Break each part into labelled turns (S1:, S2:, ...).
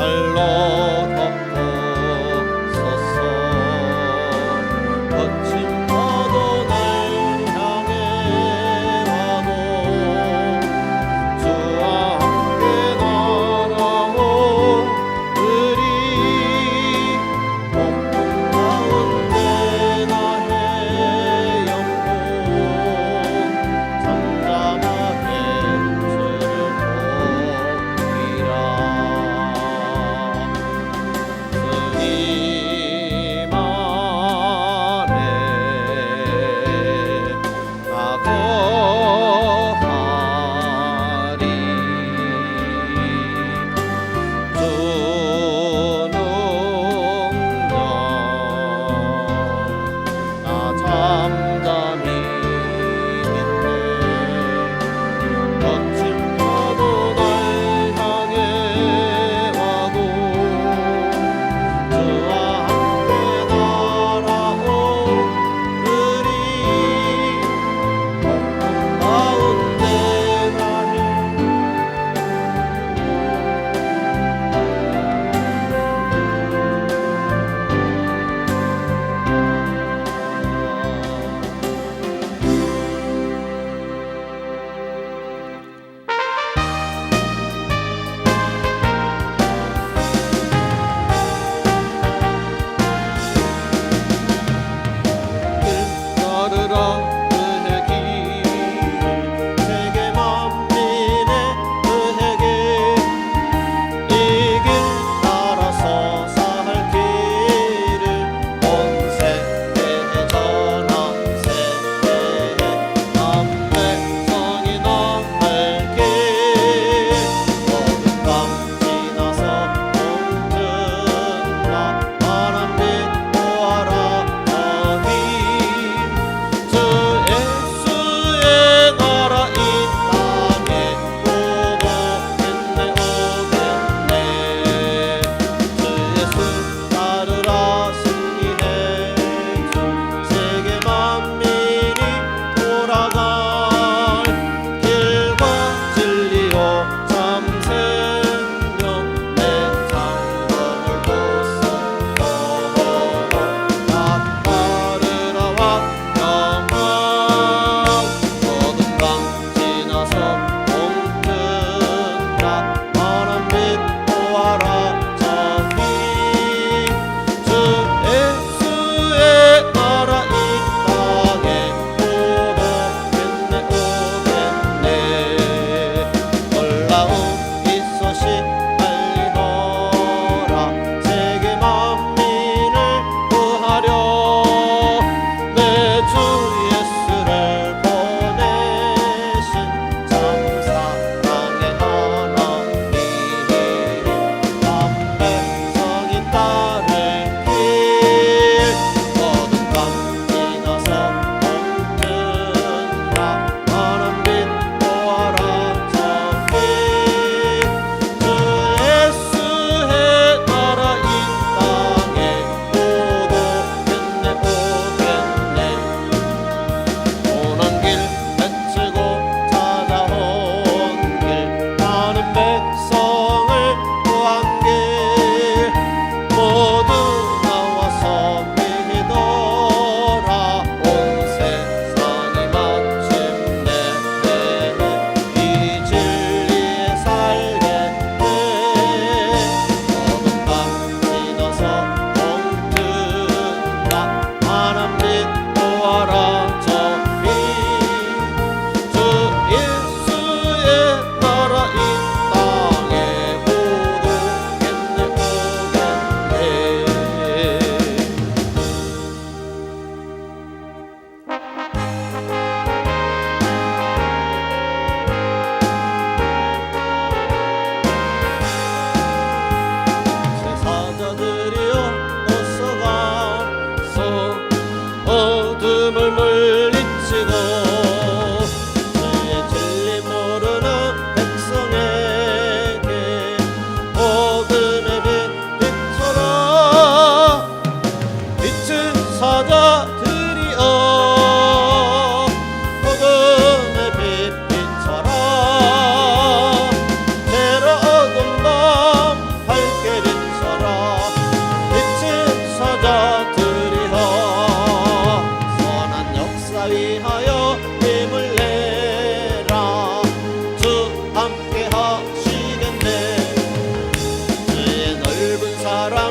S1: 발로 덮고서서 거친 파도를 향해 와도 주와 함께 날아오으리 폭풍 가운데 나의 영혼 잠잠하게 주를 보리라.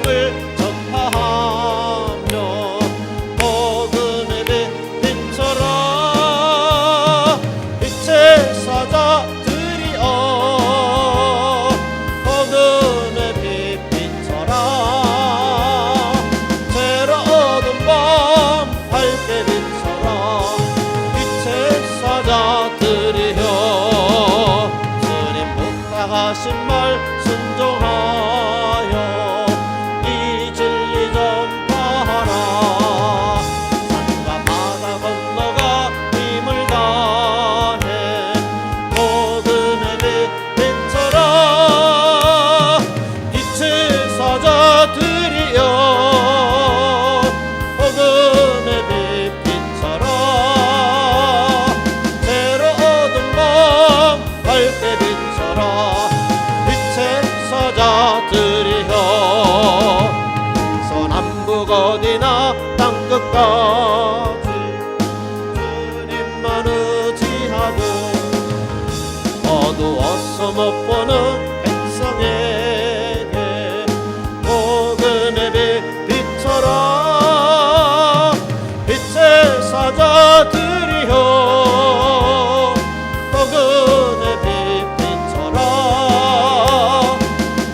S1: 사랑을 전파하며 복음의 빛처럼 빛의 사자들이여 복음의 빛처럼 새로운 밤 밝게 빛처럼 빛의 사자들이여 주님 부탁하신 말 순종하여 이 진리 전파하라 산과 바다 건너가 힘을 다해 복음의 빛처럼 빛의 사자들이여 복음의 빛처럼 새로운 밤 밝게 빛처럼 빛의 사자들이여 서남북 어디나 땅끝까지 주님만 의지하고 어두워서 못 보는 백성에게 복음의 빛처럼 빛의 사자들이여 복음의 빛처럼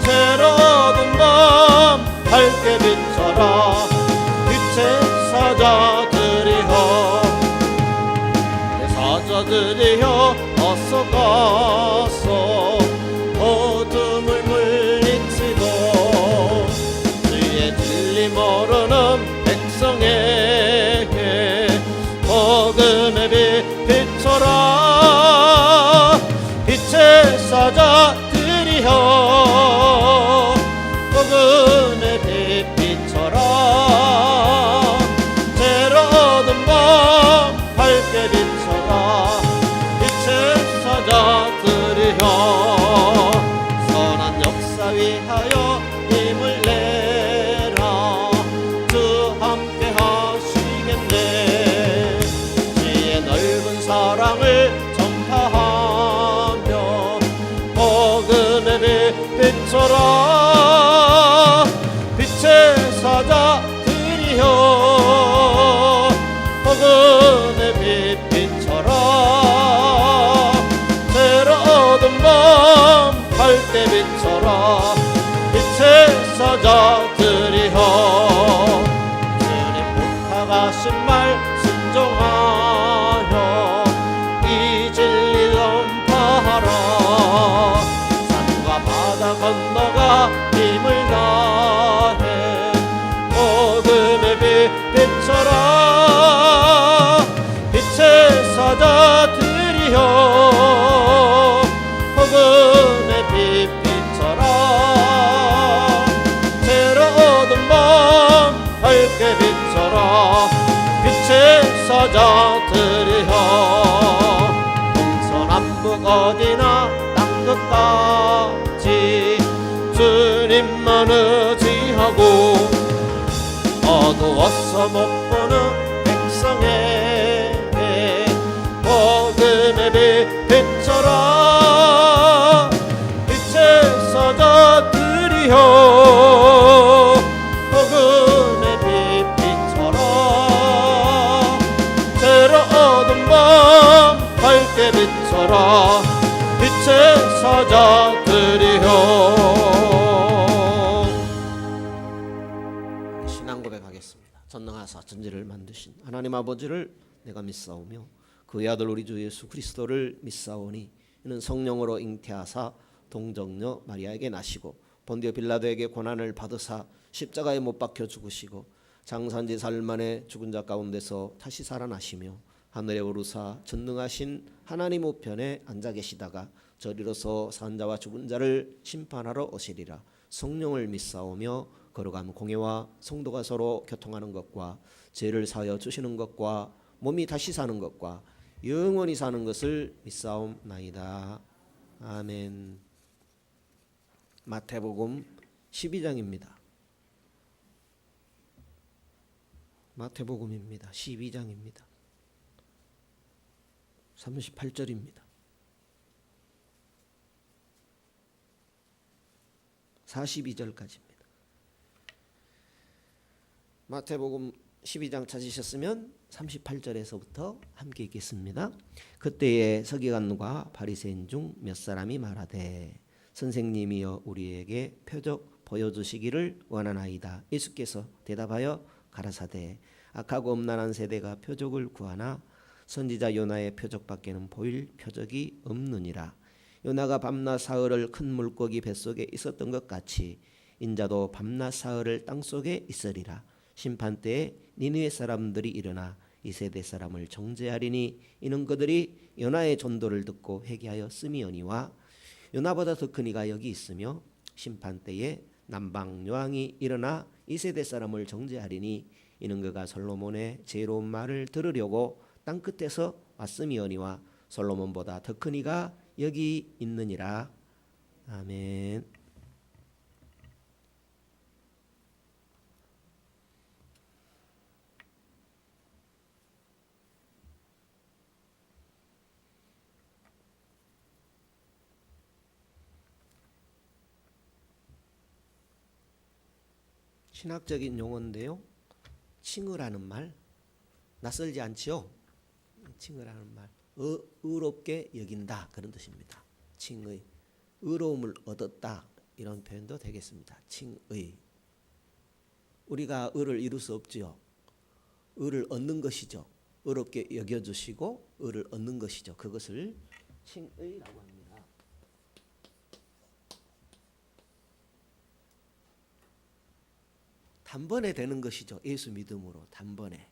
S1: 새로운 밤 밝게 빛처럼 빛의 사자들이여 내 사자들이여 어서 가서 어둠을 물리치고 주의 진리 모르는 백성에게 복음의 빛처럼 빛의 사자들이여 복음의 빛처럼 새로운 밤 밝게 빛처럼 빛의 사자들이여 선한 역사 위하여 힘을 내라 주 함께 하시겠네 주의 넓은 사랑을 전파하며 복음의 빛처럼 빛의 사자들이여 복음의 빛처럼 새로운 밤 밝게 빛처럼 빛의 사자들이여 주님 부탁하신 말 순종하여 이 진리 전파하라 산과 바다 건너가 힘을 다해 복음의 빛처럼 빛의 사자들이여 복음의 빛처럼 새로운 밤 밝게 빛처럼 빛의 사자들이여 동서남북 어디나 땅끝까지 주님만 의지하고 어두워서 못 보는 백성에게 복음의 빛처럼 빛의 사자들이여 복음의 빛처럼 새로운 밤 밝게 빛처럼 빛의 사자들이여 신앙 고백하겠습니다. 전능하사 천지를 만드신 하나님 아버지를 내가 믿사오며 그의 아들 우리 주 예수 그리스도를 믿사오니 이는 성령으로 잉태하사 동정녀 마리아에게 나시고 본디오 빌라도에게 고난을 받으사 십자가에 못 박혀 죽으시고 장사한지 사흘 만에 죽은 자 가운데서 다시 살아나시며 하늘에 오르사 전능하신 하나님 우편에 앉아 계시다가 저리로서 산 자와 죽은 자를 심판하러 오시리라. 성령을 믿사오며 거룩한 공예와 성도가 서로 교통하는 것과 죄를 사하여 주시는 것과 몸이 다시 사는 것과 영원히 사는 것을 믿사옵나이다. 아멘. 마태복음 12장입니다. 마태복음입니다. 12장입니다. 38절입니다. 42절까지입니다. 마태복음 12장 찾으셨으면 38절에서부터 함께 읽겠습니다. 그때에 서기관과 바리새인 중 몇 사람이 말하되 선생님이여 우리에게 표적 보여주시기를 원하나이다. 예수께서 대답하여 가라사대 악하고 음란한 세대가 표적을 구하나 선지자 요나의 표적밖에는 보일 표적이 없느니라. 요나가 밤낮 사흘을 큰 물고기 뱃속에 있었던 것 같이 인자도 밤낮 사흘을 땅속에 있으리라. 심판때에 니느웨 사람들이 일어나 이 세대 사람을 정죄하리니 이는 그들이 요나의 전도를 듣고 회개하였음이오니와 요나보다 더 큰 이가 여기 있으며 심판때에 남방 요왕이 일어나 이 세대 사람을 정죄하리니 이는 그가 솔로몬의 지혜로운 말을 들으려고 땅끝에서 왔음이오니와 솔로몬보다 더 큰 이가 여기 있느니라. 아멘. 신학적인 용어인데요. 칭의라는 말 낯설지 않지요? 칭의라는 말 의롭게 여긴다 그런 뜻입니다. 칭의 의로움을 얻었다 이런 표현도 되겠습니다. 칭의 우리가 의를 이룰 수 없지요. 의를 얻는 것이죠. 의롭게 여겨주시고 의를 얻는 것이죠. 그것을 칭의라고 합니다. 단번에 되는 것이죠. 예수 믿음으로 단번에.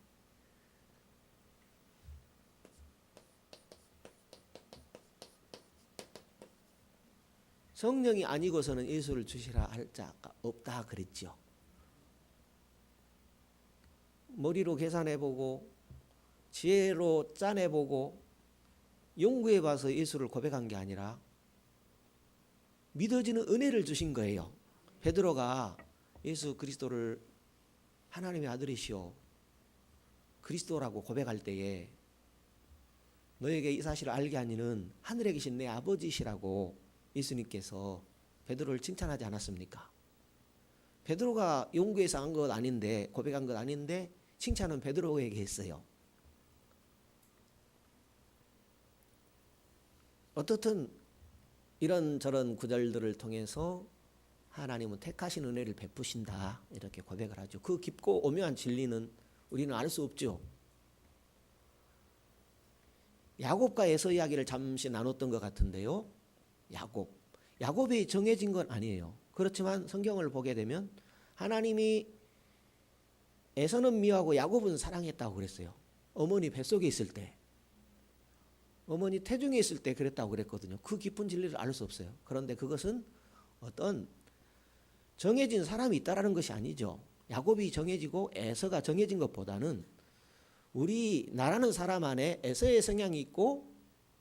S1: 성령이 아니고서는 예수를 주시라 할 자가 없다 그랬죠. 머리로 계산해보고 지혜로 짜내보고 연구해봐서 예수를 고백한 게 아니라 믿어지는 은혜를 주신 거예요. 베드로가 예수 그리스도를 하나님의 아들이시오 그리스도라고 고백할 때에 너에게 이 사실을 알게 하니는 하늘에 계신 내 아버지시라고 예수님께서 베드로를 칭찬하지 않았습니까? 베드로가 연구해서 한 것 아닌데 고백한 것 아닌데 칭찬은 베드로에게 했어요. 어떻든 이런저런 구절들을 통해서 하나님은 택하신 은혜를 베푸신다 이렇게 고백을 하죠. 그 깊고 오묘한 진리는 우리는 알 수 없죠. 야곱과 에서 이야기를 잠시 나눴던 것 같은데요. 야곱이 정해진 건 아니에요. 그렇지만 성경을 보게 되면 하나님이 에서는 미워하고 야곱은 사랑했다고 그랬어요. 어머니 뱃속에 있을 때 어머니 태중에 있을 때 그랬다고 그랬거든요. 그 깊은 진리를 알 수 없어요. 그런데 그것은 어떤 정해진 사람이 있다라는 것이 아니죠. 야곱이 정해지고 에서가 정해진 것보다는 우리 나라는 사람 안에 에서의 성향이 있고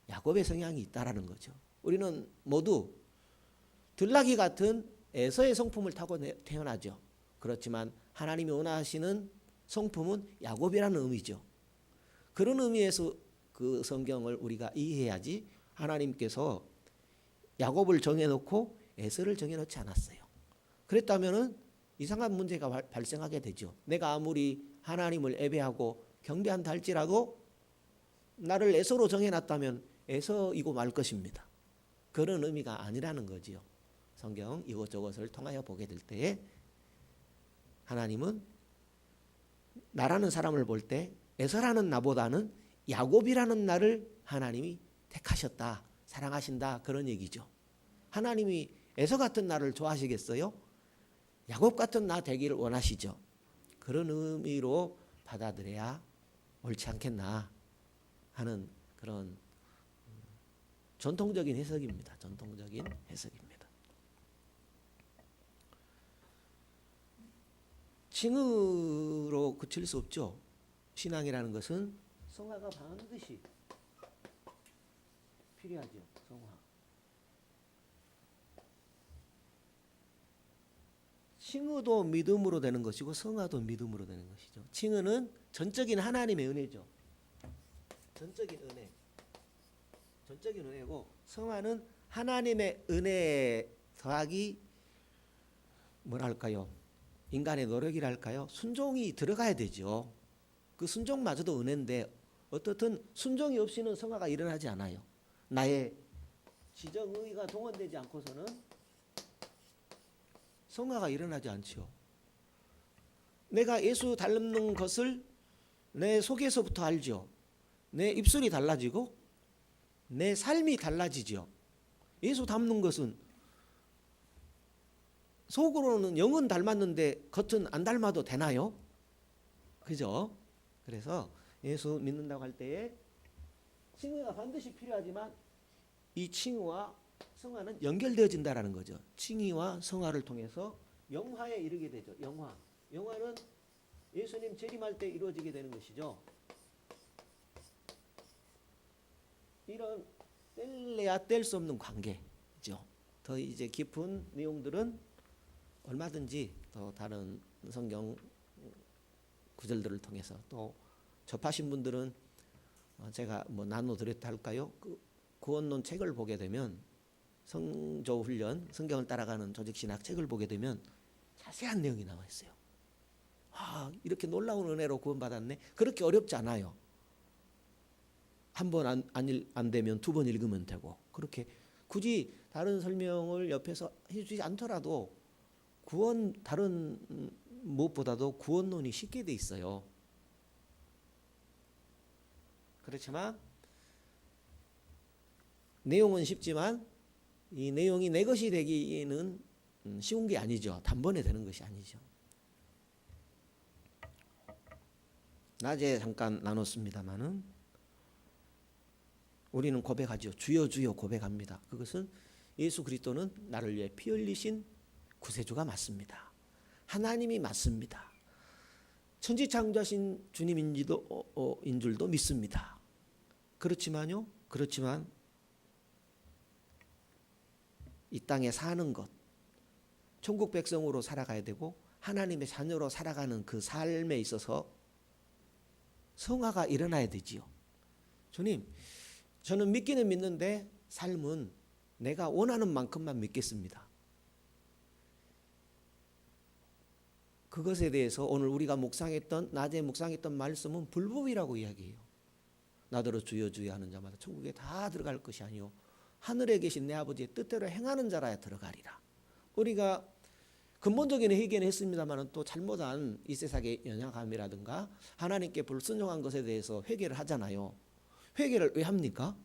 S1: 야곱의 성향이 있다라는 거죠. 우리는 모두 들나귀 같은 에서의 성품을 타고 태어나죠. 그렇지만 하나님이 원하시는 성품은 야곱이라는 의미죠. 그런 의미에서 그 성경을 우리가 이해해야지 하나님께서 야곱을 정해놓고 에서를 정해놓지 않았어요. 그랬다면은 이상한 문제가 발생하게 되죠. 내가 아무리 하나님을 예배하고 경배한다 할지라도 나를 에서로 정해놨다면 에서이고 말 것입니다. 그런 의미가 아니라는 거지요. 성경 이것저것을 통하여 보게 될 때에 하나님은 나라는 사람을 볼 때 에서라는 나보다는 야곱이라는 나를 하나님이 택하셨다, 사랑하신다 그런 얘기죠. 하나님이 에서 같은 나를 좋아하시겠어요? 야곱 같은 나 되기를 원하시죠. 그런 의미로 받아들여야 옳지 않겠나 하는 그런 전통적인 해석입니다. 전통적인 해석입니다. 칭의로 그칠 수 없죠. 신앙이라는 것은 성화가 반드시 필요하죠. 성화. 칭의도 믿음으로 되는 것이고 성화도 믿음으로 되는 것이죠. 칭의는 전적인 하나님의 은혜죠. 전적인 은혜. 전적인 은혜고 성화는 하나님의 은혜 더하기 뭐랄까요? 인간의 노력이랄까요? 순종이 들어가야 되죠. 그 순종마저도 은혜인데 어떻든 순종이 없이는 성화가 일어나지 않아요. 나의 지정의가 동원되지 않고서는 성화가 일어나지 않죠. 내가 예수 닮는 것을 내 속에서부터 알죠. 내 입술이 달라지고 내 삶이 달라지죠. 예수 닮는 것은 속으로는 영은 닮았는데 겉은 안 닮아도 되나요? 그죠? 그래서 예수 믿는다고 할 때에 칭의가 반드시 필요하지만 이 칭의와 성화는 연결되어진다라는 거죠. 칭의와 성화를 통해서 영화에 이르게 되죠. 영화는 예수님 재림할 때 이루어지게 되는 것이죠. 이런 뗄래야 뗄 수 없는 관계죠. 더 이제 깊은 내용들은 얼마든지 또 다른 성경 구절들을 통해서 또 접하신 분들은 제가 뭐 나눠드렸다 할까요? 그 구원론 책을 보게 되면 성조훈련, 성경을 따라가는 조직신학 책을 보게 되면 자세한 내용이 나와 있어요. 아, 이렇게 놀라운 은혜로 구원받았네. 그렇게 어렵지 않아요. 한 번 안 되면 두 번 읽으면 되고, 그렇게 굳이 다른 설명을 옆에서 해주지 않더라도 구원 다른 무엇보다도 구원론이 쉽게 돼 있어요. 그렇지만 내용은 쉽지만 이 내용이 내 것이 되기는 쉬운 게 아니죠. 단번에 되는 것이 아니죠. 낮에 잠깐 나눴습니다마는 우리는 고백하죠. 주여 주여 고백합니다. 그것은 예수 그리스도는 나를 위해 피 흘리신 구세주가 맞습니다. 하나님이 맞습니다. 천지창조하신 주님인 줄도 믿습니다. 그렇지만 이 땅에 사는 것, 천국 백성으로 살아가야 되고 하나님의 자녀로 살아가는 그 삶에 있어서 성화가 일어나야 되지요. 주님, 저는 믿기는 믿는데 삶은 내가 원하는 만큼만 믿겠습니다. 그것에 대해서 오늘 우리가 낮에 묵상했던 말씀은 불법이라고 이야기해요. 나더러 주여 주여 하는 자마다 천국에 다 들어갈 것이 아니요 하늘에 계신 내 아버지의 뜻대로 행하는 자라야 들어가리라. 우리가 근본적인 회개는 했습니다만 또 잘못한 이 세상의 연약함이라든가 하나님께 불순종한 것에 대해서 회개를 하잖아요. 회개를 왜 합니까?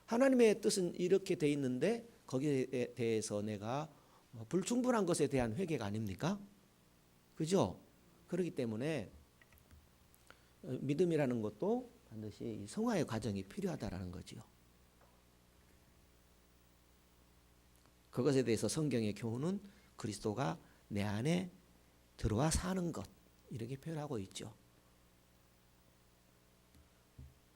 S1: 하나님의 뜻은 이렇게 돼 있는데 거기에 대해서 내가 불충분한 것에 대한 회개가 아닙니까? 그죠? 그렇기 때문에 믿음이라는 것도 반드시 성화의 과정이 필요하다라는 거지요. 그것에 대해서 성경의 교훈은 그리스도가 내 안에 들어와 사는 것 이렇게 표현하고 있죠.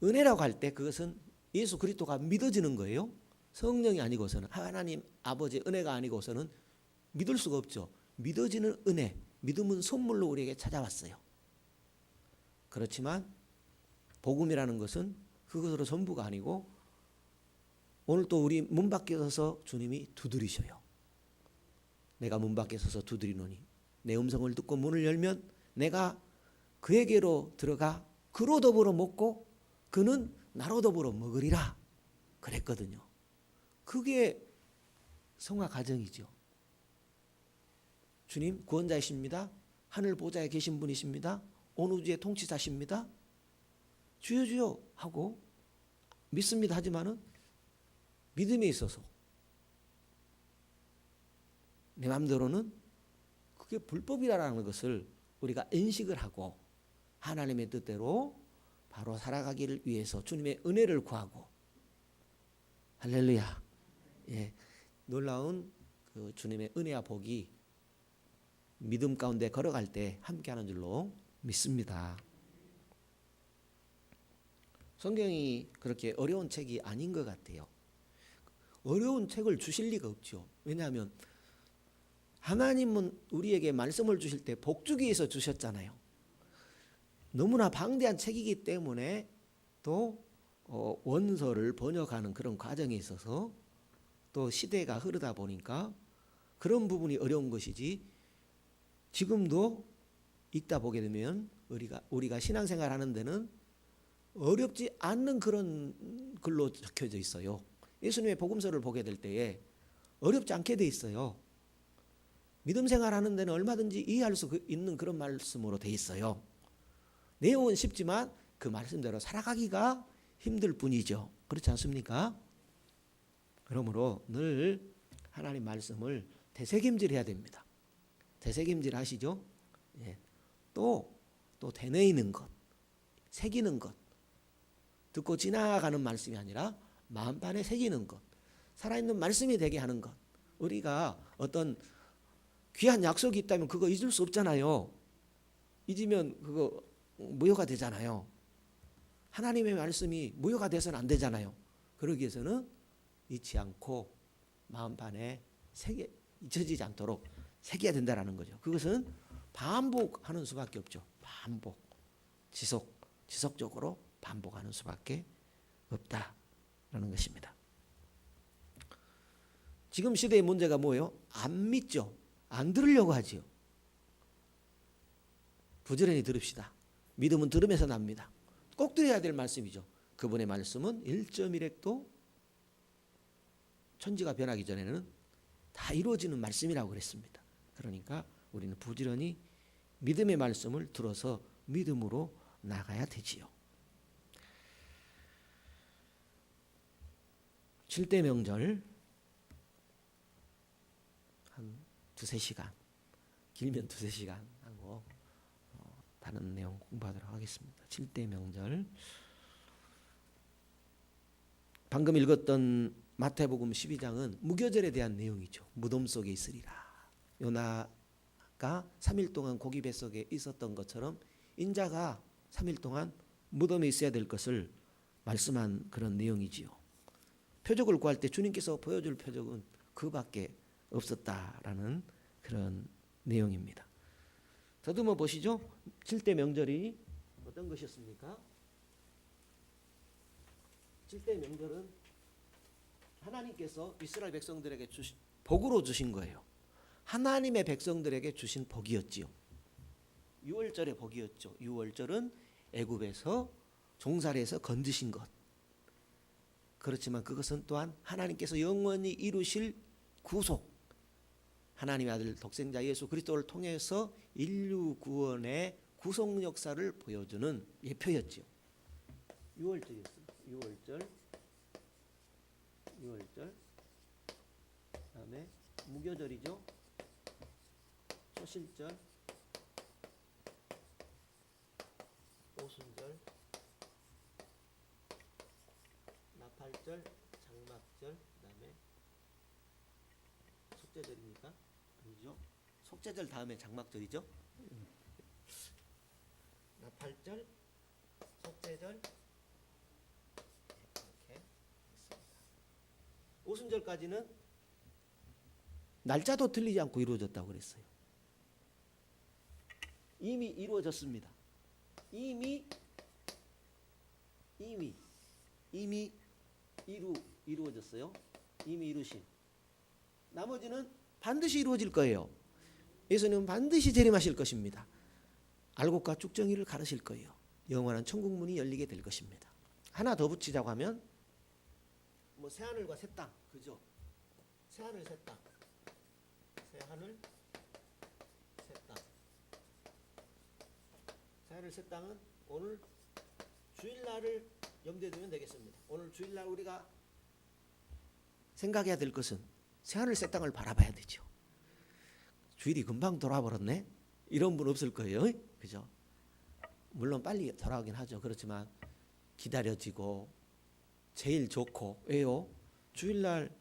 S1: 은혜라고 할 때 그것은 예수 그리스도가 믿어지는 거예요. 성령이 아니고서는 하나님 아버지의 은혜가 아니고서는 믿을 수가 없죠. 믿어지는 은혜, 믿음은 선물로 우리에게 찾아왔어요. 그렇지만 복음이라는 것은 그것으로 전부가 아니고 오늘 또 우리 문 밖에 서서 주님이 두드리셔요. 내가 문 밖에 서서 두드리노니 내 음성을 듣고 문을 열면 내가 그에게로 들어가 그로 더불어 먹고 그는 나로 더불어 먹으리라 그랬거든요. 그게 성화 과정이죠. 주님 구원자이십니다. 하늘 보좌에 계신 분이십니다. 온 우주의 통치자십니다. 주여 주여 하고 믿습니다 하지만은 믿음에 있어서 내 마음대로는 그게 불법이라는 것을 우리가 인식을 하고 하나님의 뜻대로 바로 살아가기를 위해서 주님의 은혜를 구하고 할렐루야. 예, 놀라운 그 주님의 은혜와 복이 믿음 가운데 걸어갈 때 함께하는 줄로 믿습니다. 성경이 그렇게 어려운 책이 아닌 것 같아요. 어려운 책을 주실 리가 없죠. 왜냐하면 하나님은 우리에게 말씀을 주실 때 복주기 위해서 주셨잖아요. 너무나 방대한 책이기 때문에 또 원서를 번역하는 그런 과정에 있어서 또 시대가 흐르다 보니까 그런 부분이 어려운 것이지 지금도 읽다 보게 되면 우리가 신앙생활 하는 데는 어렵지 않는 그런 글로 적혀져 있어요. 예수님의 복음서를 보게 될 때에 어렵지 않게 돼 있어요. 믿음 생활하는 데는 얼마든지 이해할 수 있는 그런 말씀으로 돼 있어요. 내용은 쉽지만 그 말씀대로 살아가기가 힘들 뿐이죠. 그렇지 않습니까? 그러므로 늘 하나님 말씀을 되새김질해야 됩니다. 되새김질 하시죠? 예. 또 되뇌이는 것, 새기는 것, 듣고 지나가는 말씀이 아니라 마음판에 새기는 것, 살아있는 말씀이 되게 하는 것. 우리가 어떤 귀한 약속이 있다면 그거 잊을 수 없잖아요. 잊으면 그거 무효가 되잖아요. 하나님의 말씀이 무효가 돼서는 안 되잖아요. 그러기 위해서는 잊지 않고 마음판에 잊혀지지 않도록 새겨야 된다는 거죠. 그것은 반복하는 수밖에 없죠. 반복, 지속적으로 반복하는 수밖에 없다라는 것입니다. 지금 시대의 문제가 뭐예요? 안 믿죠. 안 들으려고 하지요. 부지런히 들읍시다. 믿음은 들으면서 납니다. 꼭 들어야 될 말씀이죠. 그분의 말씀은 1.1핵도 천지가 변하기 전에는 다 이루어지는 말씀이라고 그랬습니다. 그러니까 우리는 부지런히 믿음의 말씀을 들어서 믿음으로 나가야 되지요. 7대 명절 한 2-3시간, 길면 2-3시간 하고 다른 내용 공부하도록 하겠습니다. 7대 명절, 방금 읽었던 마태복음 12장은 무교절에 대한 내용이죠. 무덤 속에 있으리라. 요나가 3일 동안 고기 뱃속에 있었던 것처럼 인자가 3일 동안 무덤에 있어야 될 것을 말씀한 그런 내용이지요. 표적을 구할 때 주님께서 보여줄 표적은 그밖에 없었다라는 그런 내용입니다. 더듬어 보시죠. 7대 명절이 어떤 것이었습니까? 7대 명절은 하나님께서 이스라엘 백성들에게 복으로 주신 거예요. 하나님의 백성들에게 주신 복이었지요. 6월절의 복이었죠. 6월절은 애굽에서 종살이에서 건지신 것. 그렇지만 그것은 또한 하나님께서 영원히 이루실 구속, 하나님의 아들 독생자 예수 그리스도를 통해서 인류 구원의 구속 역사를 보여주는 예표였죠. 6월절이었습니다. 6월절, 그다음에 무교절이죠. 초실절, 오순절, 나팔절, 장막절, 그다음에 속죄절입니까? 아니죠. 속죄절 다음에 장막절이죠. 나팔절, 속죄절 이렇게 있습니다. 오순절까지는 날짜도 틀리지 않고 이루어졌다고 그랬어요. 이미 이루어졌습니다. 이미 이루어졌어요. 이미 이루신. 나머지는 반드시 이루어질 거예요. 예수님은 반드시 재림하실 것입니다. 알곡과 쭉정이를 가르실 거예요. 영원한 천국 문이 열리게 될 것입니다. 하나 더 붙이자고 하면 뭐 새하늘과 새 땅, 그죠? 새하늘, 새 땅, 새하늘, 새 땅. 새하늘, 새 땅은 오늘 주일날을 염두에 두면 되겠습니다. 오늘 주일날 우리가 생각해야 될 것은 새하늘, 새 땅을 바라봐야 되죠. 주일이 금방 돌아버렸네? 이런 분 없을 거예요. 그죠? 물론 빨리 돌아오긴 하죠. 그렇지만 기다려지고 제일 좋고, 왜요? 주일날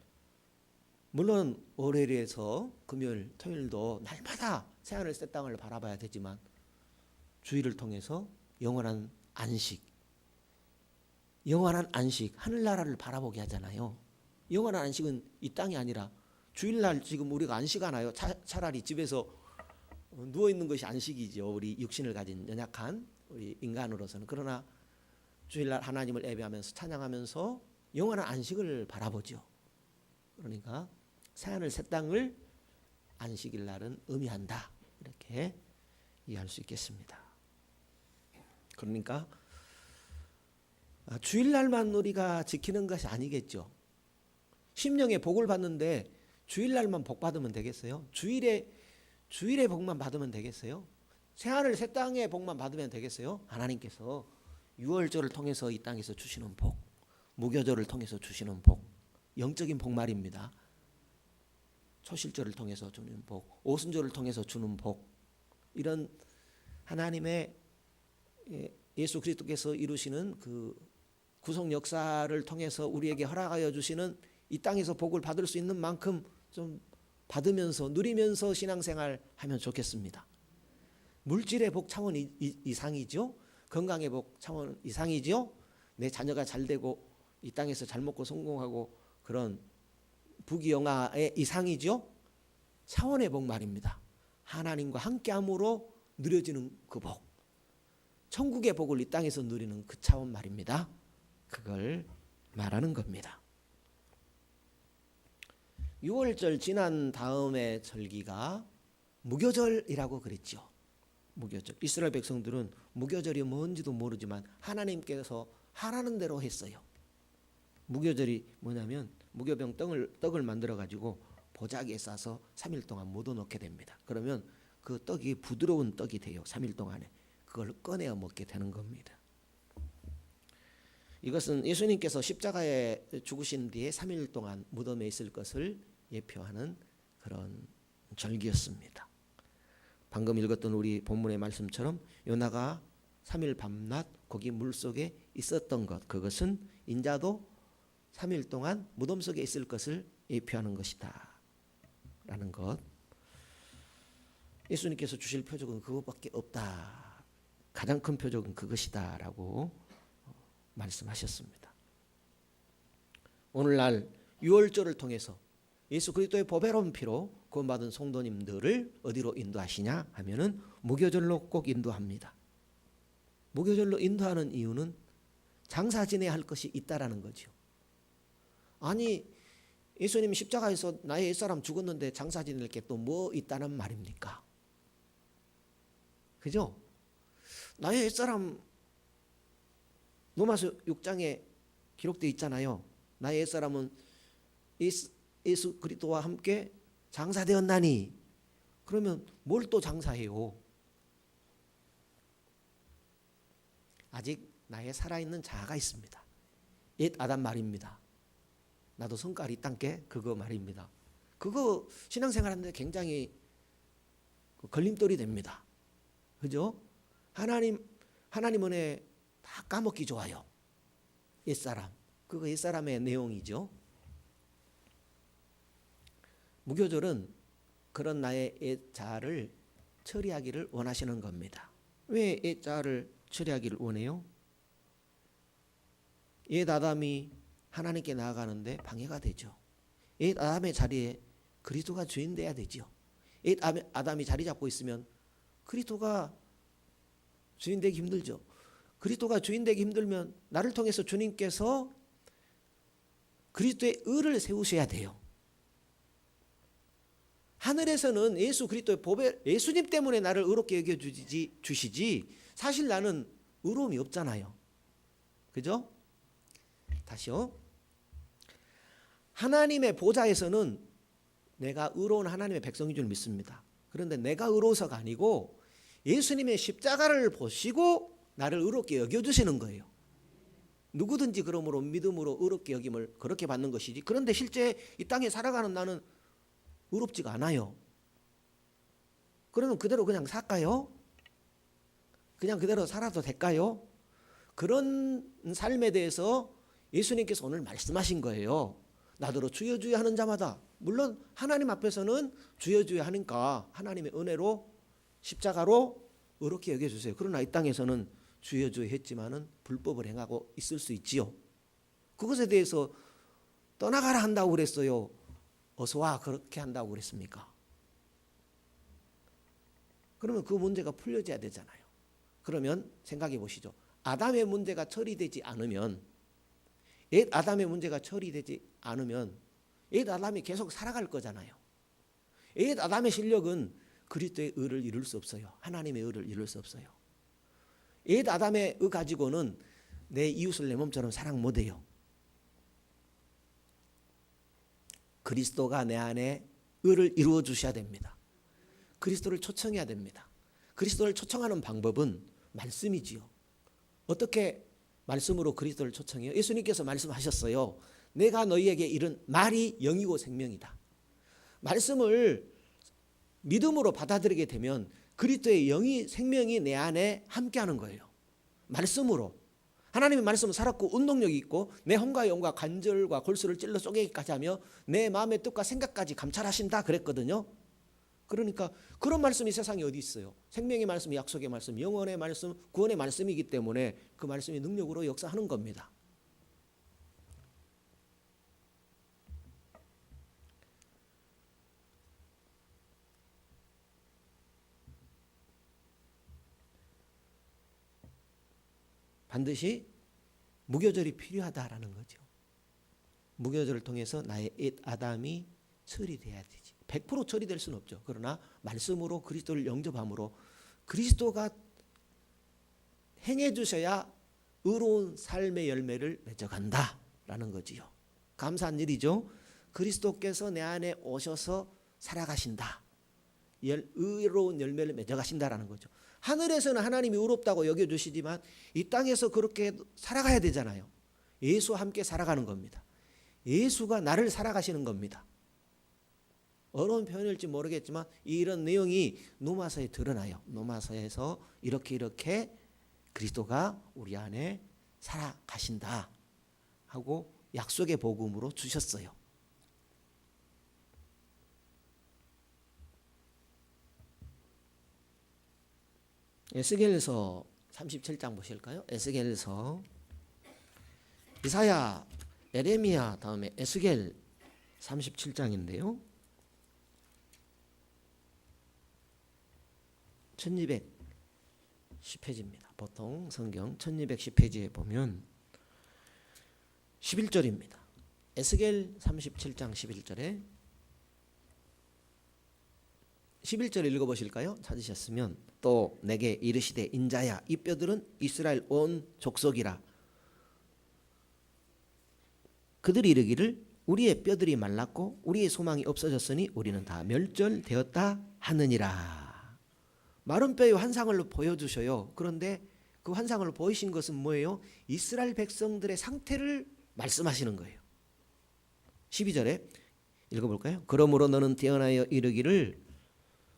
S1: 물론 월요일에서 금요일, 토요일도 날마다 새하늘 새 땅을 바라봐야 되지만 주일을 통해서 영원한 안식, 하늘나라를 바라보게 하잖아요. 영원한 안식은 이 땅이 아니라 주일날 지금 우리가 안식하나요? 차라리 집에서 누워있는 것이 안식이죠. 우리 육신을 가진 연약한 우리 인간으로서는. 그러나 주일날 하나님을 예배하면서 찬양하면서 영원한 안식을 바라보죠. 그러니까 새하늘 새 땅을 안식일 날은 의미한다. 이렇게 이렇게 이해할 수 있겠습니다. 그러니까 주일날만 우리가 지키는 것이 아니겠죠. 심령의 복을 받는데 주일날만 복 받으면 되겠어요? 주일의 복만 받으면 되겠어요? 새하늘 새 땅의 복만 받으면 되겠어요? 하나님께서 유월절을 통해서 이 땅에서 주시는 복, 무교절을 통해서 주시는 복, 영적인 복 말입니다. 초실절을 통해서 주는 복, 오순절을 통해서 주는 복, 이런 하나님의 예수 그리스도께서 이루시는 그 구속 역사를 통해서 우리에게 허락하여 주시는 이 땅에서 복을 받을 수 있는 만큼 좀 받으면서 누리면서 신앙생활 하면 좋겠습니다. 물질의 복 차원 이상이죠. 건강의 복 차원 이상이죠. 내 자녀가 잘 되고 이 땅에서 잘 먹고 성공하고 그런 부귀영화의 이상이죠. 차원의 복 말입니다. 하나님과 함께함으로 누려지는 그 복, 천국의 복을 이 땅에서 누리는 그 차원 말입니다. 그걸 말하는 겁니다. 6월절 지난 다음에 절기가 무교절이라고 그랬죠. 무교절. 이스라엘 백성들은 무교절이 뭔지도 모르지만 하나님께서 하라는 대로 했어요. 무교절이 뭐냐면 무교병 떡을 만들어 가지고 보자기에 싸서 3일 동안 묻어놓게 됩니다. 그러면 그 떡이 부드러운 떡이 돼요. 3일 동안에. 그걸 꺼내어 먹게 되는 겁니다. 이것은 예수님께서 십자가에 죽으신 뒤에 3일 동안 무덤에 있을 것을 예표하는 그런 절기였습니다. 방금 읽었던 우리 본문의 말씀처럼 요나가 3일 밤낮 거기 물속에 있었던 것, 그것은 인자도 3일 동안 무덤 속에 있을 것을 예표하는 것이다 라는 것. 예수님께서 주실 표적은 그것밖에 없다. 가장 큰 표적은 그것이다 라고 말씀하셨습니다. 오늘날 유월절을 통해서 예수 그리스도의 보배로운 피로 구원받은 성도님들을 어디로 인도하시냐 하면은 무교절로 꼭 인도합니다. 무교절로 인도하는 이유는 장사 지내야 할 것이 있다라는 거죠. 아니 예수님 십자가에서 나의 옛사람 죽었는데 장사 지낼 게 또 뭐 있다는 말입니까? 그죠? 나의 옛사람 로마서 6장에 기록되어 있잖아요. 나의 옛사람은 예수 그리스도와 함께 장사되었나니. 그러면 뭘 또 장사해요? 아직 나의 살아있는 자아가 있습니다. 옛 아담 말입니다. 나도 성깔 있단께 그거 말입니다. 그거 신앙생활하는데 굉장히 걸림돌이 됩니다. 그죠? 하나님 은혜 다 까먹기 좋아요. 옛사람. 그거 옛사람의 내용이죠. 무교절은 그런 나의 옛자를 처리하기를 원하시는 겁니다. 왜 옛자를 처리하기를 원해요? 옛 아담이 하나님께 나아가는데 방해가 되죠. 옛 아담의 자리에 그리스도가 주인 돼야 되죠. 옛 아담이 자리 잡고 있으면 그리스도가 주인 되기 힘들죠. 그리스도가 주인 되기 힘들면 나를 통해서 주님께서 그리스도의 의를 세우셔야 돼요. 하늘에서는 예수 그리스도의 보배, 예수님 때문에 나를 의롭게 여겨주시지 사실 나는 의로움이 없잖아요. 그죠? 다시요. 하나님의 보좌에서는 내가 의로운 하나님의 백성인 줄 믿습니다. 그런데 내가 의로워서가 아니고 예수님의 십자가를 보시고 나를 의롭게 여겨주시는 거예요. 누구든지 그러므로 믿음으로 의롭게 여김을 그렇게 받는 것이지. 그런데 실제 이 땅에 살아가는 나는 의롭지가 않아요. 그러면 그대로 그냥 살까요? 그냥 그대로 살아도 될까요? 그런 삶에 대해서 예수님께서 오늘 말씀하신 거예요. 나더러 주여 주여 하는 자마다, 물론 하나님 앞에서는 주여 주여 하니까 하나님의 은혜로 십자가로 의롭게 여겨주세요. 그러나 이 땅에서는 주여 주여 했지만은 불법을 행하고 있을 수 있지요. 그것에 대해서 떠나가라 한다고 그랬어요? 어서 와 그렇게 한다고 그랬습니까? 그러면 그 문제가 풀려져야 되잖아요. 그러면 생각해 보시죠. 아담의 문제가 처리되지 않으면, 옛 아담의 문제가 처리되지 않으면 옛 아담이 계속 살아갈 거잖아요. 옛 아담의 실력은 그리스도의 의를 이룰 수 없어요. 하나님의 의를 이룰 수 없어요. 옛 아담의 의 가지고는 내 이웃을 내 몸처럼 사랑 못해요. 그리스도가 내 안에 의를 이루어 주셔야 됩니다. 그리스도를 초청해야 됩니다. 그리스도를 초청하는 방법은 말씀이지요. 어떻게 말씀으로 그리스도를 초청해요? 예수님께서 말씀하셨어요. 내가 너희에게 이른 말이 영이고 생명이다. 말씀을 믿음으로 받아들이게 되면 그리스도의 영이 생명이 내 안에 함께하는 거예요. 말씀으로. 하나님의 말씀은 살았고 운동력이 있고 내 혼과 영과 관절과 골수를 찔러 쪼개기까지 하며 내 마음의 뜻과 생각까지 감찰하신다 그랬거든요. 그러니까 그런 말씀이 세상에 어디 있어요. 생명의 말씀, 약속의 말씀, 영원의 말씀, 구원의 말씀이기 때문에 그 말씀이 능력으로 역사하는 겁니다. 반드시 무교절이 필요하다라는 거죠. 무교절을 통해서 나의 옛 아담이 처리돼야 되지. 100% 처리될 수는 없죠. 그러나 말씀으로 그리스도를 영접함으로 그리스도가 행해 주셔야 의로운 삶의 열매를 맺어간다라는 거지요. 감사한 일이죠. 그리스도께서 내 안에 오셔서 살아가신다. 의로운 열매를 맺어가신다라는 거죠. 하늘에서는 하나님이 의롭다고 여겨주시지만 이 땅에서 그렇게 살아가야 되잖아요. 예수와 함께 살아가는 겁니다. 예수가 나를 살아가시는 겁니다. 어려운 표현일지 모르겠지만 이런 내용이 로마서에 드러나요. 로마서에서 이렇게 그리스도가 우리 안에 살아가신다 하고 약속의 복음으로 주셨어요. 에스겔서 37장 보실까요? 에스겔서 이사야, 에레미야 다음에 에스겔 37장인데요. 1210페이지입니다. 보통 성경 1210페이지에 보면 11절입니다. 에스겔 37장 11절에 11절 읽어보실까요? 찾으셨으면 또 내게 이르시되 인자야 이 뼈들은 이스라엘 온 족속이라. 그들이 이르기를 우리의 뼈들이 말랐고 우리의 소망이 없어졌으니 우리는 다 멸절되었다 하느니라. 마른 뼈의 환상을 보여주셔요. 그런데 그 환상을 보이신 것은 뭐예요? 이스라엘 백성들의 상태를 말씀하시는 거예요. 12절에 읽어볼까요? 그러므로 너는 태어나여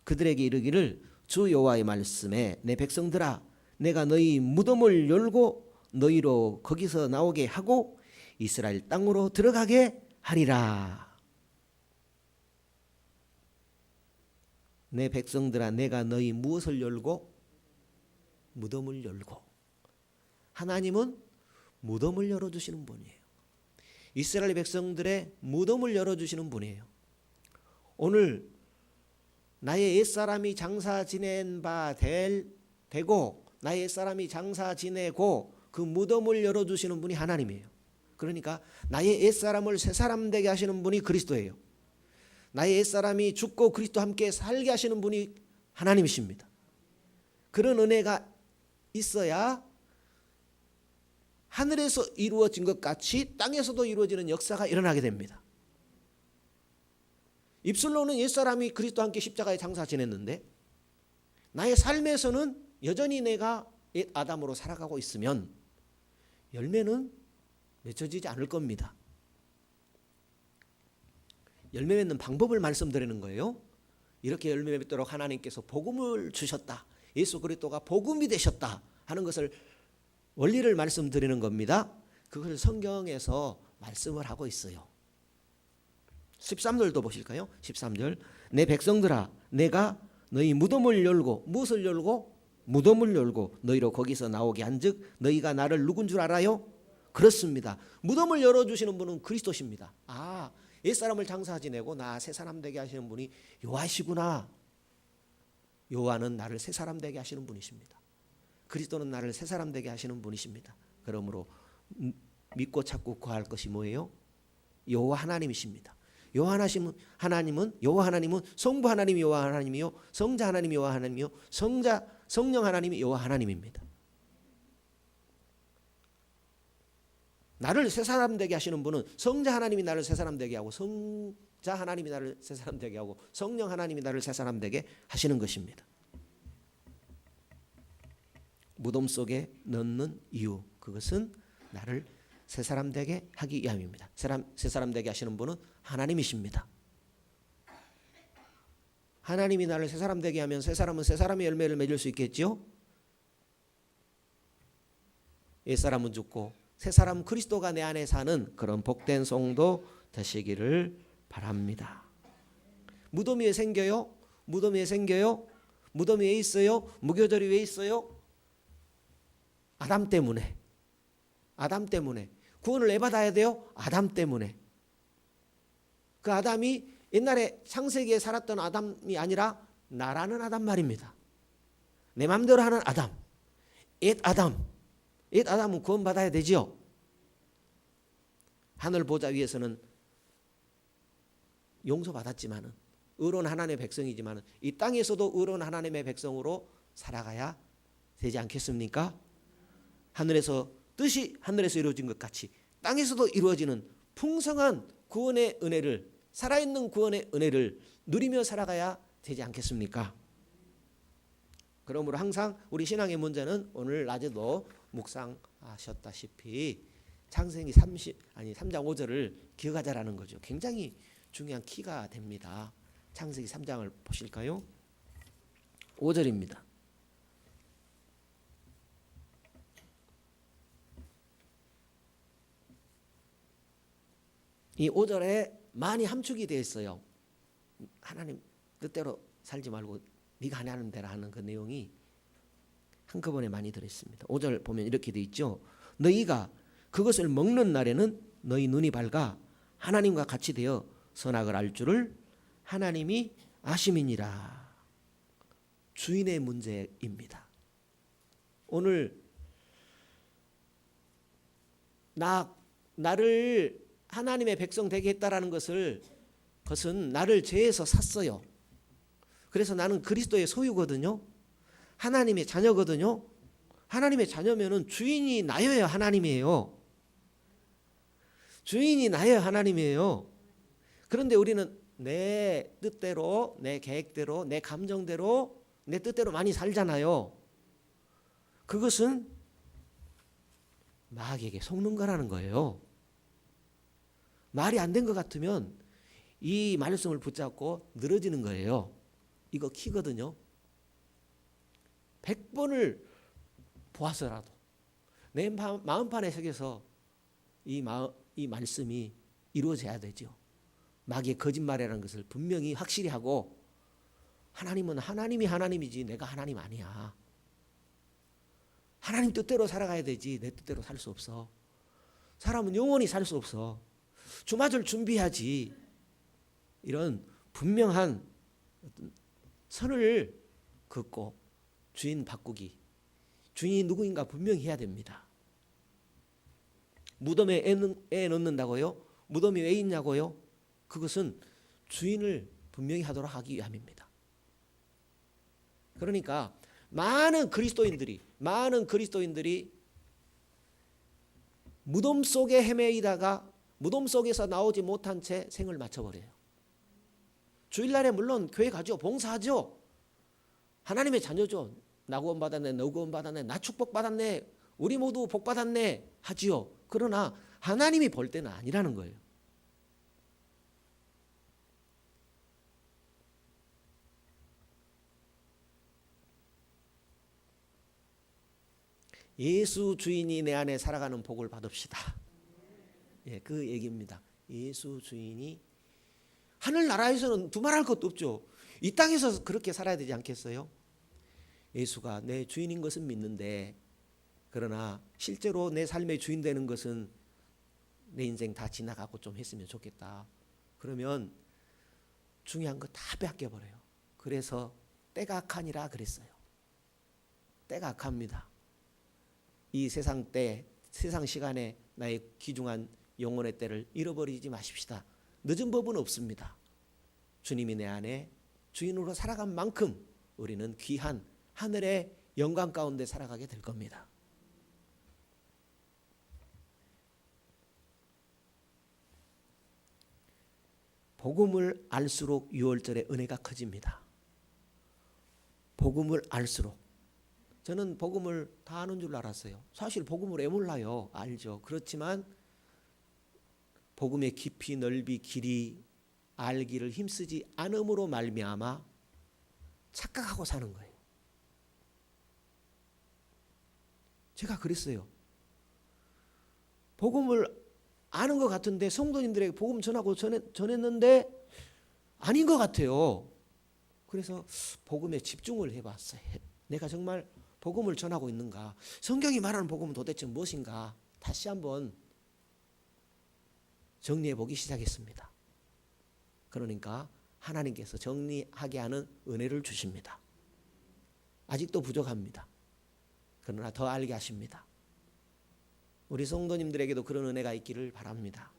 S1: 그들에게 이르기를 주 여호와의 말씀에 내 백성들아 내가 너희 무덤을 열고 너희로 거기서 나오게 하고 이스라엘 땅으로 들어가게 하리라. 내 백성들아 내가 너희 무엇을 열고? 무덤을 열고. 하나님은 무덤을 열어주시는 분이에요. 이스라엘 백성들의 무덤을 열어주시는 분이에요. 오늘 나의 옛사람이 장사 지낸 바 되고 나의 옛사람이 장사 지내고 그 무덤을 열어주시는 분이 하나님이에요. 그러니까 나의 옛사람을 새사람 되게 하시는 분이 그리스도예요. 나의 옛사람이 죽고 그리스도와 함께 살게 하시는 분이 하나님이십니다. 그런 은혜가 있어야 하늘에서 이루어진 것 같이 땅에서도 이루어지는 역사가 일어나게 됩니다. 입술로는 옛사람이 그리스도와 함께 십자가에 장사 지냈는데 나의 삶에서는 여전히 내가 옛 아담으로 살아가고 있으면 열매는 맺어지지 않을 겁니다. 열매 맺는 방법을 말씀드리는 거예요. 이렇게 열매 맺도록 하나님께서 복음을 주셨다. 예수 그리스도가 복음이 되셨다 하는 것을 원리를 말씀드리는 겁니다. 그것을 성경에서 말씀을 하고 있어요. 13절도 보실까요? 13절 내 백성들아 내가 너희 무덤을 열고 무엇을 열고? 무덤을 열고 너희로 거기서 나오게 한즉 너희가 나를 누군 줄 알아요? 그렇습니다. 무덤을 열어주시는 분은 그리스도십니다. 아, 옛사람을 장사 지내고 나 새사람 되게 하시는 분이 여호와시구나. 여호와는 나를 새사람 되게 하시는 분이십니다. 그리스도는 나를 새사람 되게 하시는 분이십니다. 그러므로 믿고 찾고 구할 것이 뭐예요? 여호와 하나님이십니다. 여호와 하나님은 여호와 하나님은 성부 하나님이 여호와 하나님이요, 성자 하나님이 여호와 하나님이요, 성령 하나님이 여호와 하나님입니다. 나를 새 사람 되게 하시는 분은 성자 하나님이 나를 새 사람 되게 하고, 성자 하나님이 나를 새 사람 되게 하고, 성령 하나님이 나를 새 사람 되게 하시는 것입니다. 무덤 속에 넣는 이유, 그것은 나를 새 사람 되게 하기 위함입니다. 새 사람 되게 하시는 분은 하나님이십니다. 하나님이 나를 새 사람 되게 하면 새 사람은 새 사람의 열매를 맺을 수 있겠지요. 옛 사람은 죽고 새 사람 그리스도가 내 안에 사는 그런 복된 성도 되시기를 바랍니다. 무덤이 왜 생겨요? 무덤이 왜 생겨요? 무덤이 왜 있어요? 무교절이 왜 있어요? 아담 때문에. 아담 때문에. 구원을 왜 받아야 돼요? 아담 때문에. 그 아담이 옛날에 창세기에 살았던 아담이 아니라 나라는 아담 말입니다. 내 마음대로 하는 아담. 옛 아담. 옛 아담은 구원 받아야 되지요. 하늘 보좌 위에서는 용서받았지만은, 의로운 하나님의 백성이지만은, 이 땅에서도 의로운 하나님의 백성으로 살아가야 되지 않겠습니까? 하늘에서 뜻이 하늘에서 이루어진 것 같이 땅에서도 이루어지는 풍성한 구원의 은혜를, 살아있는 구원의 은혜를 누리며 살아가야 되지 않겠습니까? 그러므로 항상 우리 신앙의 문제는 오늘 낮에도 묵상하셨다시피 창세기 3장 5절을 기억하자라는 거죠. 굉장히 중요한 키가 됩니다. 창세기 3장을 보실까요? 5절입니다. 이 5절에 많이 함축이 되어 있어요. 하나님 뜻대로 살지 말고 네가 하는 대로 하는 그 내용이 한꺼번에 많이 들어있습니다. 5절 보면 이렇게 되어 있죠. 너희가 그것을 먹는 날에는 너희 눈이 밝아 하나님과 같이 되어 선악을 알 줄을 하나님이 아심이니라. 주인의 문제입니다. 오늘 나를 하나님의 백성 되게 했다라는 것은 나를 죄에서 샀어요. 그래서 나는 그리스도의 소유거든요. 하나님의 자녀거든요. 하나님의 자녀면은 주인이 나여야 하나님이에요. 주인이 나여야 하나님이에요. 그런데 우리는 내 뜻대로, 내 계획대로, 내 감정대로, 내 뜻대로 많이 살잖아요. 그것은 마귀에게 속는 거라는 거예요. 말이 안 된 것 같으면 이 말씀을 붙잡고 늘어지는 거예요. 이거 키거든요. 100번을 보아서라도 내 마음판에 새겨서 이 말씀이 이루어져야 되죠. 마귀의 거짓말이라는 것을 분명히 확실히 하고, 하나님은 하나님이 하나님이지 내가 하나님 아니야. 하나님 뜻대로 살아가야 되지 내 뜻대로 살 수 없어. 사람은 영원히 살 수 없어. 주마절 준비하지. 이런 분명한 선을 긋고 주인 바꾸기, 주인이 누구인가 분명히 해야 됩니다. 무덤에 애 넣는다고요? 무덤이 왜 있냐고요? 그것은 주인을 분명히 하도록 하기 위함입니다. 그러니까 많은 그리스도인들이 무덤 속에 헤매이다가 무덤 속에서 나오지 못한 채 생을 마쳐버려요. 주일날에 물론 교회 가죠. 봉사하죠. 하나님의 자녀죠. 나 구원 받았네, 너 구원 받았네, 나 축복 받았네, 우리 모두 복 받았네 하지요. 그러나 하나님이 볼 때는 아니라는 거예요. 예수 주인이 내 안에 살아가는 복을 받읍시다. 예, 그 얘기입니다. 예수 주인이, 하늘나라에서는 두말할 것도 없죠. 이 땅에서 그렇게 살아야 되지 않겠어요? 예수가 내 주인인 것은 믿는데, 그러나 실제로 내 삶의 주인 되는 것은 내 인생 다 지나가고 좀 했으면 좋겠다. 그러면 중요한 거 다 뺏겨버려요. 그래서 때가 악하니라 그랬어요. 때가 악합니다. 이 세상 시간에 나의 귀중한 영혼의 때를 잃어버리지 마십시다. 늦은 법은 없습니다. 주님이 내 안에 주인으로 살아간 만큼 우리는 귀한 하늘의 영광 가운데 살아가게 될 겁니다. 복음을 알수록 6월절의 은혜가 커집니다. 복음을 알수록. 저는 복음을 다 아는 줄 알았어요. 사실 복음을 왜 몰라요? 알죠. 그렇지만 복음의 깊이 넓이 길이 알기를 힘쓰지 않음으로 말미암아 착각하고 사는 거예요. 제가 그랬어요. 복음을 아는 것 같은데 성도님들에게 복음 전하고 전했는데 아닌 것 같아요. 그래서 복음에 집중을 해봤어요. 내가 정말 복음을 전하고 있는가? 성경이 말하는 복음은 도대체 무엇인가? 다시 한번 정리해 보기 시작했습니다. 그러니까 하나님께서 정리하게 하는 은혜를 주십니다. 아직도 부족합니다. 그러나 더 알게 하십니다. 우리 성도님들에게도 그런 은혜가 있기를 바랍니다.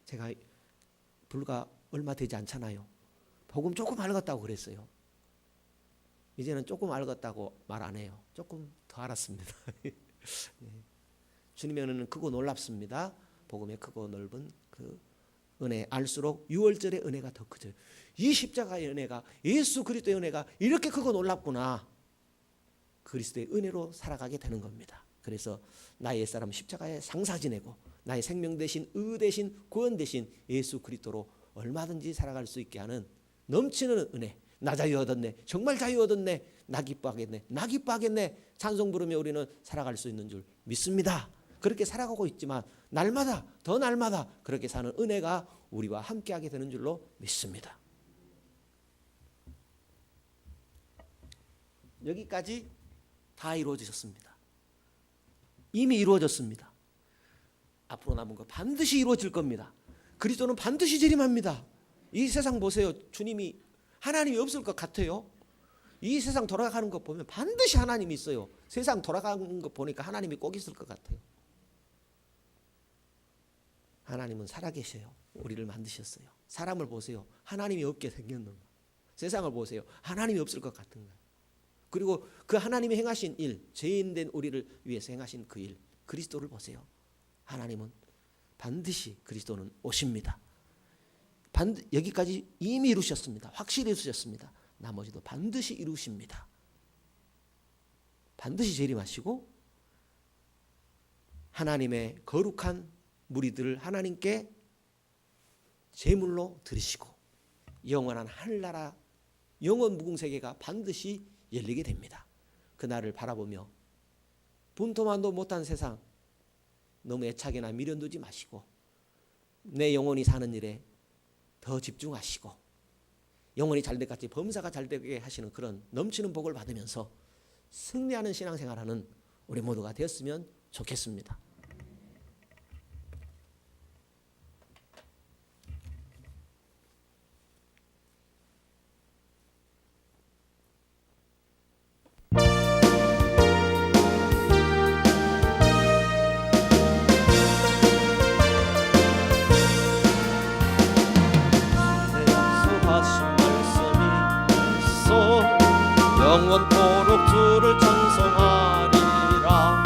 S1: 제가 불과 얼마 되지 않잖아요. 복음 조금 알았다고 그랬어요. 이제는 조금 알았다고 말 안 해요. 조금 더 알았습니다. 네. 주님의 은혜는 크고 놀랍습니다. 복음의 크고 넓은 그 은혜 알수록 6월절의 은혜가 더 커져요. 이 십자가의 은혜가, 예수 그리스도의 은혜가 이렇게 크고 놀랍구나. 그리스도의 은혜로 살아가게 되는 겁니다. 그래서 나의 옛사람 십자가에 상사 지내고 나의 생명 대신 의 대신 구원 대신 예수 그리스도로 얼마든지 살아갈 수 있게 하는 넘치는 은혜. 나 자유 얻었네. 정말 자유 얻었네. 나 기뻐하겠네. 나 기뻐하겠네. 찬송 부르며 우리는 살아갈 수 있는 줄 믿습니다. 그렇게 살아가고 있지만 날마다 더 날마다 그렇게 사는 은혜가 우리와 함께하게 되는 줄로 믿습니다. 여기까지 다 이루어지셨습니다. 이미 이루어졌습니다. 앞으로 남은 거 반드시 이루어질 겁니다. 그리스도는 반드시 재림합니다. 이 세상 보세요. 주님이 하나님이 없을 것 같아요. 이 세상 돌아가는 것 보면 반드시 하나님이 있어요. 세상 돌아가는 것 보니까 하나님이 꼭 있을 것 같아요. 하나님은 살아계셔요. 우리를 만드셨어요. 사람을 보세요. 하나님이 없게 생겼는 거. 세상을 보세요. 하나님이 없을 것 같은 거예요. 그리고 그 하나님이 행하신 일, 죄인된 우리를 위해서 행하신 그 일, 그리스도를 보세요. 하나님은 반드시 그리스도는 오십니다. 여기까지 이미 이루셨습니다. 확실히 이루셨습니다. 나머지도 반드시 이루십니다. 반드시 재림하시고 하나님의 거룩한 무리들을 하나님께 제물로 드리시고 영원한 하늘나라 영원 무궁세계가 반드시 열리게 됩니다. 그날을 바라보며 분토만도 못한 세상 너무 애착이나 미련 두지 마시고 내 영혼이 사는 일에 더 집중하시고 영혼이 잘될 같이 범사가 잘되게 하시는 그런 넘치는 복을 받으면서 승리하는 신앙생활하는 우리 모두가 되었으면 좋겠습니다.
S2: 영원토록 주를 찬송하리라.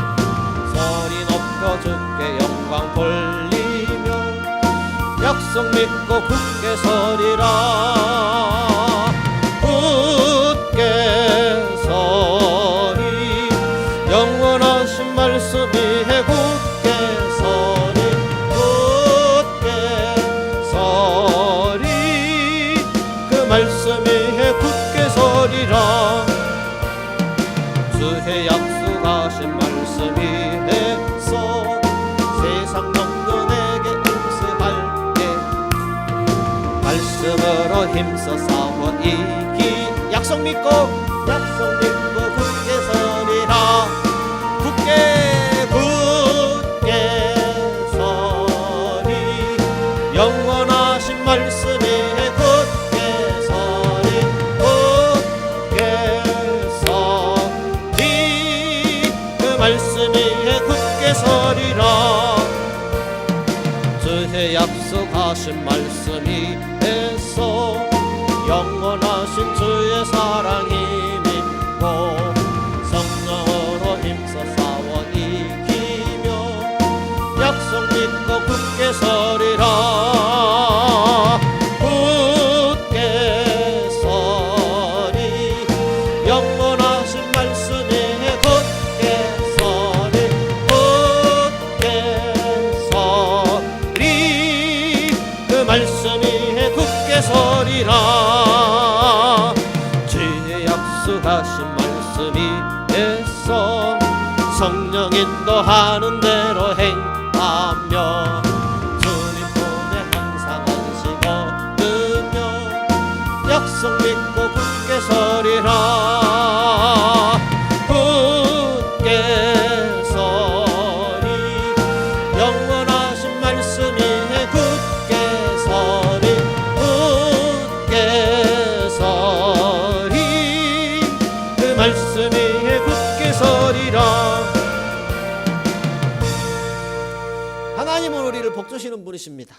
S2: 소리 높여 주께 영광 돌리며 약속 믿고 굳게 서리라. 굳게 서리 영원하신 말씀 위에 굳게 서리. 굳게 서리 그 말씀 위에 굳게 서리라. 주의 약속하신 말씀 위에서 세상 영혼에게 응습할 때 말씀으로 힘써 싸워 이기 약속 믿고 굳게 서리라. 굳게 서리 영원하신 말씀 위에 굳게 서리. 말씀 위에 굳게 서리라. 주의 주의 약속하신 말씀이 해서 영원하신 주의 사랑이 믿고 성령으로 힘써 싸워 이기며 약속 믿고 굳게 서리라. 굳게 서리 영원하신 말씀이 굳게 서리 굳게 서리 그 말씀이 굳게 서리라. 주의 약속하신 말씀이 해서 성령 인도하는 대로 행하며 주님 품에 항상 안식 얻으며 약속 믿고 굳게 서리라. 굳게 서리 영원하신 말씀이 굳게 서리 굳게 서리 그 말씀이 굳게 서리라.
S1: 하나님은 우리를 복 주시는 분이십니다.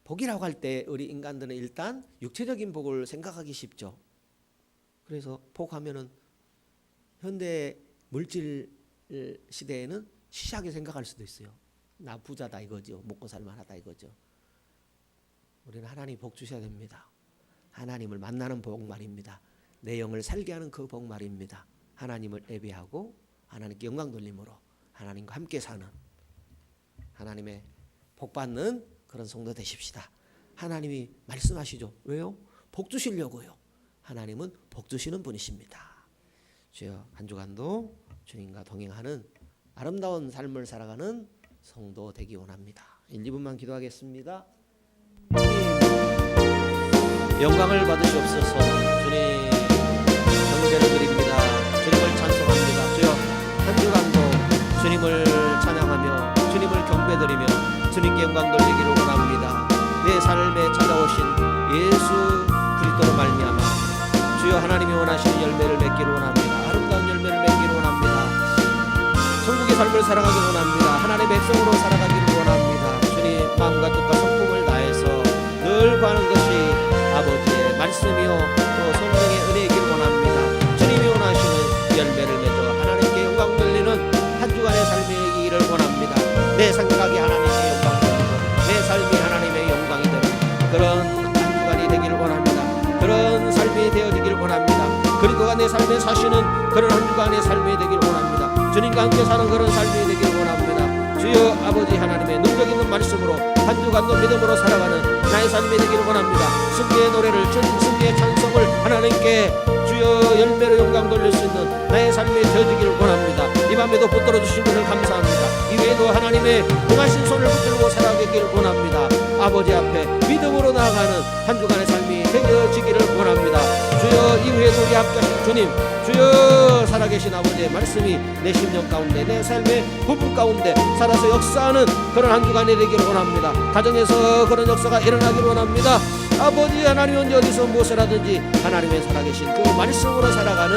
S1: 복이라고 할 때 우리 인간들은 일단 육체적인 복을 생각하기 쉽죠. 그래서 복하면은 현대 물질 시대에는 시시하게 생각할 수도 있어요. 나 부자다 이거죠. 먹고 살만하다 이거죠. 우리는 하나님 복 주셔야 됩니다. 하나님을 만나는 복 말입니다. 내 영을 살게 하는 그 복 말입니다. 하나님을 예배하고 하나님께 영광 돌림으로 하나님과 함께 사는 하나님의 복 받는 그런 성도 되십시다. 하나님이 말씀하시죠. 왜요? 복 주시려고요. 하나님은 복 주시는 분이십니다. 주여 한 주간도 주님과 동행하는 아름다운 삶을 살아가는 성도 되기 원합니다. 1, 2분만 기도하겠습니다. 영광을 받으시옵소서. 주님 경배를 드립니다. 주님을 찬송합니다. 주여 한 주간도 주님을 찬양하며 주님을 경배드리며 주님께 영광 돌리기를 원합니다. 내 삶에 찾아오신 예수 그리스도로 말미암아 주여 하나님이 원하시는 열매를 맺기를 원합니다. 아름다운 열매를 맺기를 원합니다. 천국의 삶을 살아가기를 원합니다. 하나님의 백성으로 살아가기를 원합니다. 주님 마음과 뜻과 성품을 다해서 늘 구하는 것이 아버지의 말씀이요 또 성령의 은혜이기를 원합니다. 주님이 원하시는 열매를 맺어 하나님께 영광 돌리는 한 주간의 삶이기를 원합니다. 내 생각이 하나님께 영광 돌리고 내 삶이 하나님의 영광이 되는 그런 한 주간이 되기를 원합니다. 그런 삶이 되어지기를 원합니다. 그리스도가 내 삶에 사시는 그런 한 주간의 삶이 되기를 원합니다. 주님과 함께 사는 그런 삶이 되기를 원합니다. 주여 아버지 하나님의 능력 있는 말씀으로 한 주간도 믿음으로 살아가는 나의 삶이 되기를 원합니다. 승리의 노래를 승리의 찬송을 하나님께 주여 열매로 영광 돌릴 수 있는 나의 삶이 되어지기를 원합니다. 이 밤에도 붙들어 주신 것을 감사합니다. 이외에도 하나님의 등하신 손을 붙들고 살아가기를 원합니다. 아버지 앞에 믿음으로 나아가는 한 주간의 삶이 되어지기를 원합니다. 주여 이후에도 우리 앞에 주님 주여 살아계신 아버지의 말씀이 내 심령 가운데 내 삶의 부분 가운데 살아서 역사하는 그런 한 주간이 되기를 원합니다. 가정에서 그런 역사가 일어나기를 원합니다. 아버지 하나님 언제 어디서 무엇을 하든지 하나님의 살아계신 그 말씀으로 살아가는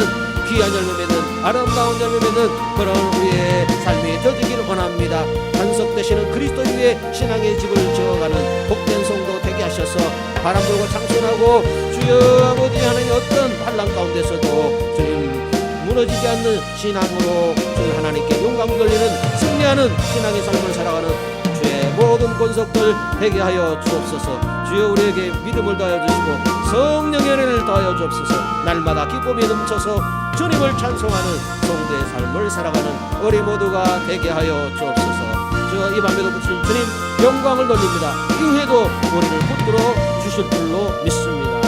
S1: 귀한 열매 맺는 아름다운 열매 맺는 그런 우리의 삶이 되어지기를 원합니다. 반석되시는 그리스도 위에 신앙의 집을 지어가는 복된 성도 되게 하셔서 바람 불고 창순하고 주여 아버지 하나님 어떤 환난 가운데서도 주님 무너지지 않는 신앙으로 주님 하나님께 영광 돌리는 승리하는 신앙의 삶을 살아가는 주의 모든 권속들 되게 하여 주옵소서. 주여 우리에게 믿음을 더하여 주시고 성령의 은혜를 더하여 주옵소서. 날마다 기쁨이 넘쳐서 주님을 찬송하는 성도의 삶을 살아가는 우리 모두가 되게 하여 주옵소서. 주여 이 밤에도 부신 주님 영광을 돌립니다. 이후에도 우리를 붙들어 주실 줄로 믿습니다.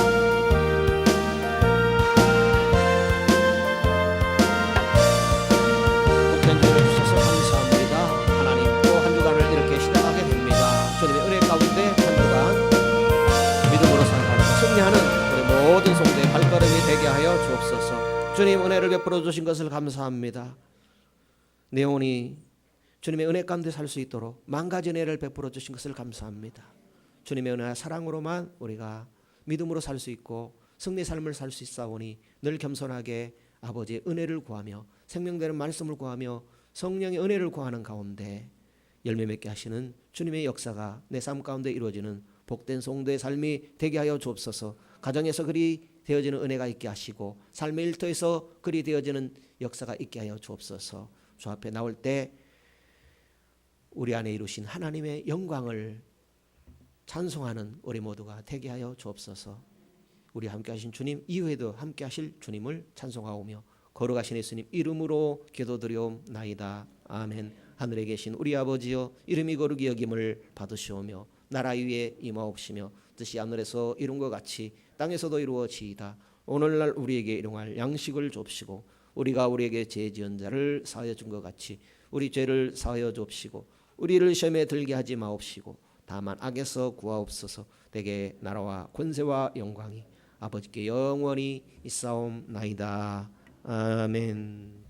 S1: 복된 주를 주셔서 감사합니다. 하나님 또 한 주간을 이렇게 시작하게 됩니다. 주님의 은혜 가운데 한 주간 믿음으로 살아가는 승리하는 우리 모든 성도의 발걸음이 되게 하여 주옵소서. 주님 은혜를 베풀어 주신 것을 감사합니다. 내 영혼이 주님의 은혜 가운데 살 수 있도록 만 가지 은혜를 베풀어 주신 것을 감사합니다. 주님의 은혜와 사랑으로만 우리가 믿음으로 살 수 있고 승리의 삶을 살 수 있사오니 늘 겸손하게 아버지의 은혜를 구하며 생명되는 말씀을 구하며 성령의 은혜를 구하는 가운데 열매 맺게 하시는 주님의 역사가 내 삶 가운데 이루어지는 복된 성도의 삶이 되게 하여 주옵소서. 가정에서 그리 되어지는 은혜가 있게 하시고 삶의 일터에서 그리 되어지는 역사가 있게 하여 주옵소서. 주 앞에 나올 때 우리 안에 이루신 하나님의 영광을 찬송하는 우리 모두가 되게 하여 주옵소서. 우리 함께 하신 주님 이후에도 함께 하실 주님을 찬송하오며 걸어가신 예수님 이름으로 기도드리옵나이다. 아멘. 하늘에 계신 우리 아버지여 이름이 거룩히 여김을 받으시오며 나라 위에 임하옵시며 뜻이 하늘에서 이룬 것 같이 땅에서도 이루어지이다. 오늘날 우리에게 일용할 양식을 줍시고 우리가 우리에게 죄 지은 자를 사하여 준 것 같이 우리 죄를 사하여 줍시고 우리를 시험에 들게 하지 마옵시고 다만 악에서 구하옵소서. 대개 나라와 권세와 영광이 아버지께 영원히 있사옵나이다. 아멘.